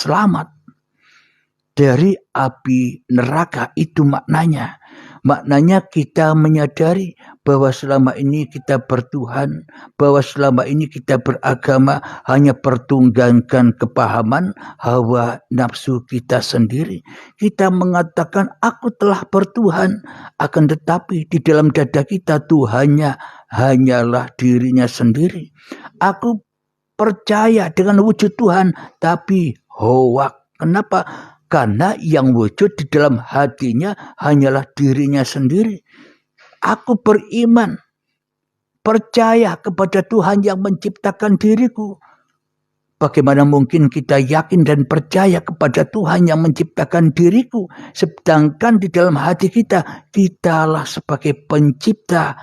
selamat dari api neraka. Itu maknanya. Maknanya kita menyadari bahwa selama ini kita bertuhan, bahwa selama ini kita beragama hanya pertunggangkan kepahaman hawa nafsu kita sendiri. Kita mengatakan aku telah bertuhan, akan tetapi di dalam dada kita Tuhannya hanyalah dirinya sendiri. Aku percaya dengan wujud Tuhan, tapi hoak. Kenapa? Karena yang wujud di dalam hatinya hanyalah dirinya sendiri. Aku beriman, percaya kepada Tuhan yang menciptakan diriku. Bagaimana mungkin kita yakin dan percaya kepada Tuhan yang menciptakan diriku, sedangkan di dalam hati kita, kitalah sebagai pencipta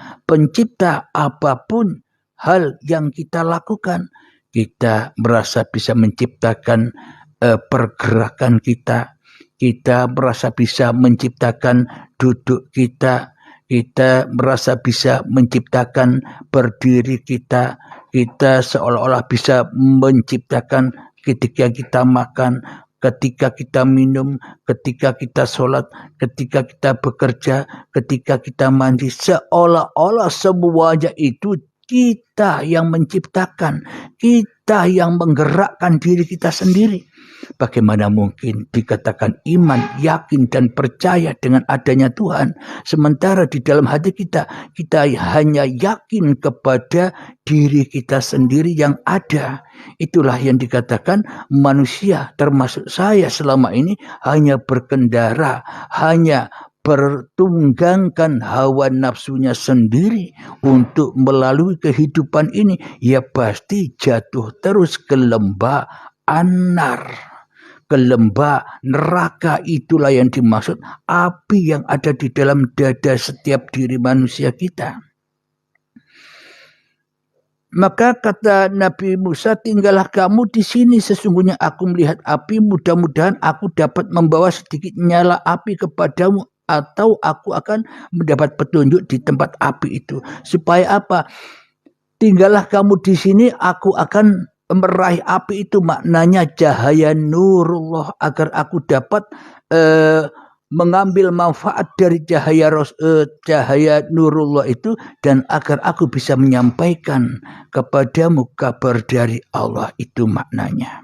apapun hal yang kita lakukan. Kita merasa bisa menciptakan pergerakan kita merasa bisa menciptakan duduk kita merasa bisa menciptakan berdiri kita seolah-olah bisa menciptakan ketika kita makan, ketika kita minum, ketika kita sholat, ketika kita bekerja, ketika kita mandi, seolah-olah semuanya itu kita yang menciptakan, kita yang menggerakkan diri kita sendiri. Bagaimana mungkin dikatakan iman, yakin dan percaya dengan adanya Tuhan, sementara di dalam hati kita hanya yakin kepada diri kita sendiri yang ada. Itulah yang dikatakan manusia termasuk saya selama ini hanya berkendara, hanya pertunggangkan hawa nafsunya sendiri untuk melalui kehidupan ini. Ya pasti jatuh terus ke lembah anar, ke lembah neraka. Itulah yang dimaksud api yang ada di dalam dada setiap diri manusia kita. Maka kata Nabi Musa, tinggallah kamu di sini, sesungguhnya aku melihat api, mudah-mudahan aku dapat membawa sedikit nyala api kepadamu, atau aku akan mendapat petunjuk di tempat api itu. Supaya apa? Tinggallah kamu di sini, aku akan meraih api itu, maknanya cahaya nurullah, agar aku dapat mengambil manfaat dari cahaya nurullah itu, dan agar aku bisa menyampaikan kepadamu kabar dari Allah. Itu maknanya.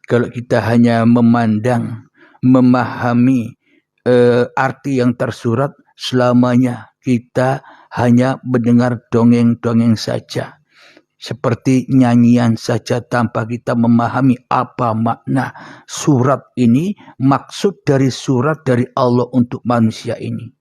Kalau kita hanya memandang, memahami arti yang tersurat, selamanya kita hanya mendengar dongeng-dongeng saja, seperti nyanyian saja, tanpa kita memahami apa makna surat ini, maksud dari surat dari Allah untuk manusia ini.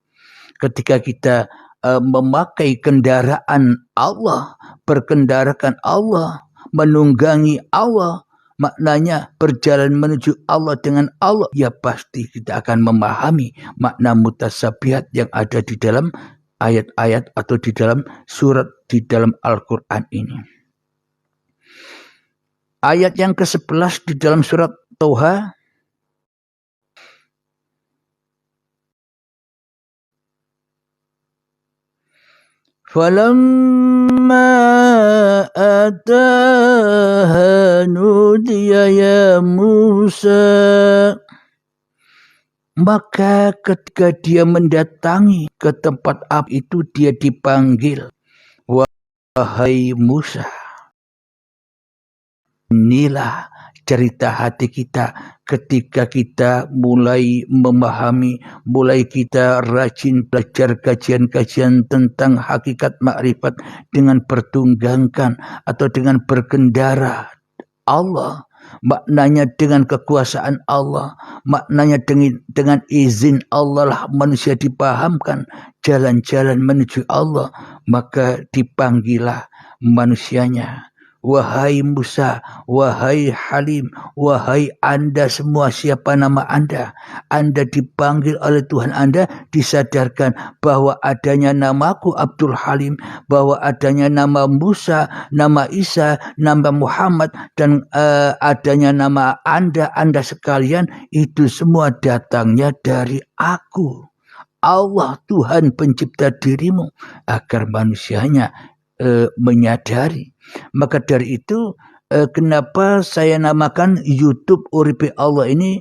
Ketika kita memakai kendaraan Allah, berkendarakan Allah, menunggangi Allah, maknanya berjalan menuju Allah dengan Allah, ya pasti kita akan memahami makna mutasabihat yang ada di dalam ayat-ayat atau di dalam surat di dalam Al-Quran ini. Ayat yang ke-11 di dalam surat Toha, falamma ataha nudiya ya Musa, maka ketika dia mendatangi ke tempat api itu, dia dipanggil, wahai Musa. Inilah cerita hati kita ketika kita mulai memahami, mulai kita rajin belajar kajian-kajian tentang hakikat makrifat dengan bertunggangkan atau dengan berkendara Allah, maknanya dengan kekuasaan Allah, maknanya dengan izin Allah lah manusia dipahamkan jalan-jalan menuju Allah. Maka dipanggillah manusianya, wahai Musa, wahai Halim, wahai Anda semua, siapa nama Anda? Anda dipanggil oleh Tuhan Anda, disadarkan bahwa adanya namaku Abdul Halim, bahwa adanya nama Musa, nama Isa, nama Muhammad, dan adanya nama Anda sekalian, itu semua datangnya dari aku, Allah, Tuhan pencipta dirimu, agar manusianya menyadari. Maka dari itu kenapa saya namakan YouTube Uripe Allah ini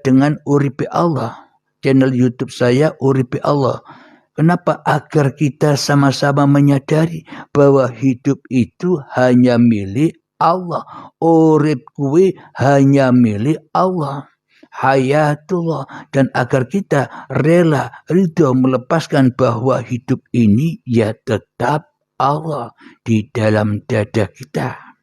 dengan Uripe Allah. Channel YouTube saya Uripe Allah. Kenapa? Agar kita sama-sama menyadari bahwa hidup itu hanya milik Allah. Urip kuwi hanya milik Allah. Hayatullah. Dan agar kita rela, ridho melepaskan bahwa hidup ini ya tetap Allah di dalam dada kita.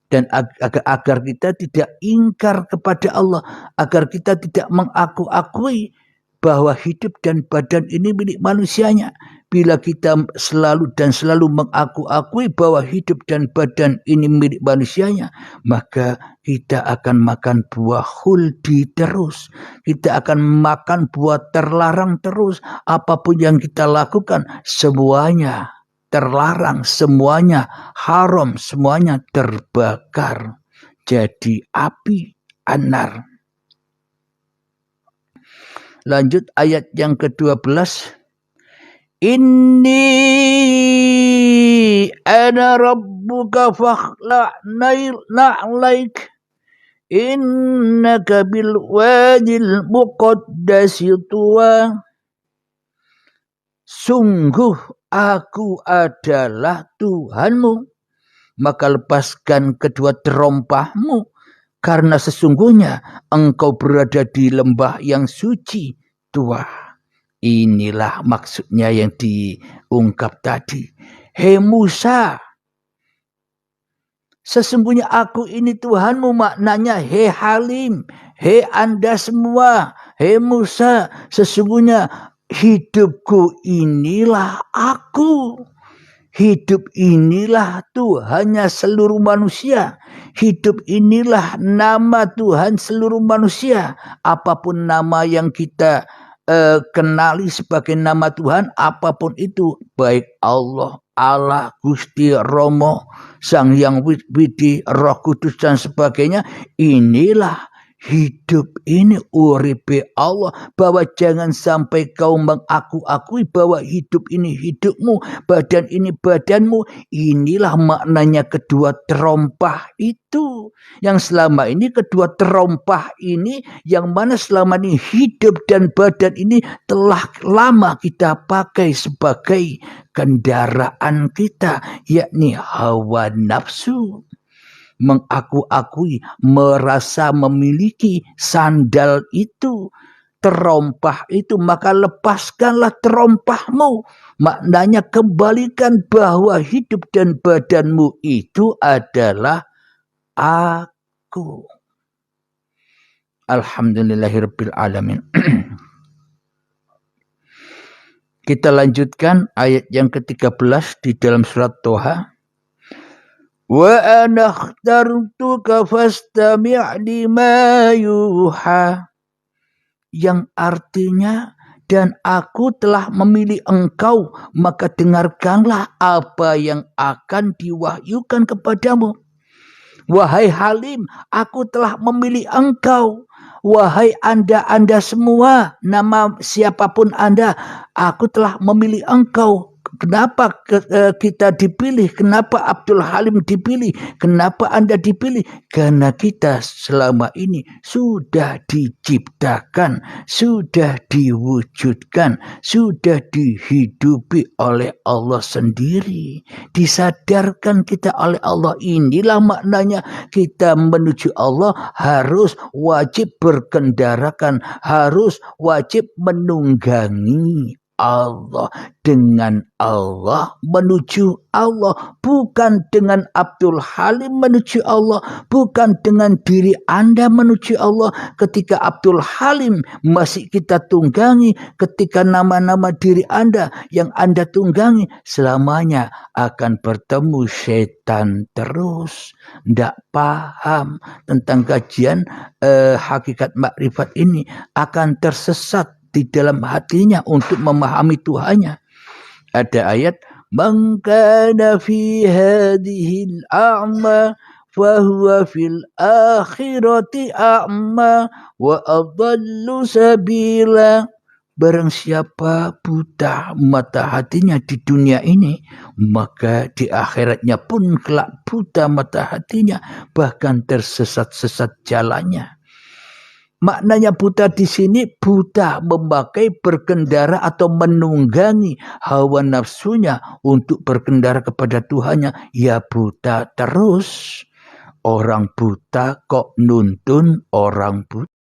Dan agar kita tidak ingkar kepada Allah, agar kita tidak mengaku-akui bahwa hidup dan badan ini milik manusianya. Bila kita selalu mengaku-akui bahwa hidup dan badan ini milik manusianya, maka kita akan makan buah khuldi terus. Kita akan makan buah terlarang terus. Apapun yang kita lakukan, semuanya terlarang, semuanya haram, semuanya terbakar jadi api anar. Lanjut ayat yang ke-12. Inni ana rabbuka fakhla'naik innaka bil wadil muqaddasi tuwa. Sungguh aku adalah Tuhanmu, maka lepaskan kedua terompahmu, karena sesungguhnya engkau berada di lembah yang suci tua. Inilah maksudnya yang diungkap tadi. Hei Musa, sesungguhnya aku ini Tuhanmu, maknanya hei Halim, hei Anda semua, hei Musa, sesungguhnya hidupku inilah aku. Hidup inilah Tuhannya seluruh manusia. Hidup inilah nama Tuhan seluruh manusia. Apapun nama yang kita kenali sebagai nama Tuhan, apapun itu, baik Allah, Gusti Romo, Sang Hyang Widi, Roh Kudus dan sebagainya, inilah hidup ini uripe Allah, bahwa jangan sampai kau mengaku-akui bahwa hidup ini hidupmu, badan ini badanmu. Inilah maknanya kedua terompah itu, yang selama ini kedua terompah ini, yang mana selama ini hidup dan badan ini telah lama kita pakai sebagai kendaraan kita, yakni hawa nafsu. Mengaku-akui, merasa memiliki sandal itu, terompah itu, maka lepaskanlah terompahmu. Maknanya kembalikan bahwa hidup dan badanmu itu adalah aku. Alhamdulillahirabbil alamin. Kita lanjutkan ayat yang ke-13 di dalam surat Toha. Wa ana akhtartuka fastami' lima yuha, yang artinya, dan aku telah memilih engkau, maka dengarkanlah apa yang akan diwahyukan kepadamu. Wahai Halim, aku telah memilih engkau. Wahai Anda semua, nama siapapun Anda, aku telah memilih engkau. Kenapa kita dipilih? Kenapa Abdul Halim dipilih? Kenapa Anda dipilih? Karena kita selama ini sudah diciptakan, sudah diwujudkan, sudah dihidupi oleh Allah sendiri. Disadarkan kita oleh Allah. Inilah maknanya kita menuju Allah harus wajib berkendarakan, harus wajib menunggangi Allah. Dengan Allah menuju Allah, bukan dengan Abdul Halim menuju Allah, bukan dengan diri Anda menuju Allah. Ketika Abdul Halim masih kita tunggangi, ketika nama-nama diri Anda yang Anda tunggangi, selamanya akan bertemu setan terus. Tidak paham tentang kajian hakikat makrifat ini, akan tersesat di dalam hatinya untuk memahami Tuhannya. Ada ayat, man kana fi hadhihi al-a'ma fahuwa fil akhirati a'ma wa adallu sabila Barang siapa buta mata hatinya di dunia ini, maka di akhiratnya pun kelak buta mata hatinya, bahkan tersesat-sesat jalannya. Maknanya buta di sini buta memakai berkendara atau menunggangi hawa nafsunya untuk berkendara kepada Tuhannya. Ya buta terus. Orang buta kok nuntun orang buta.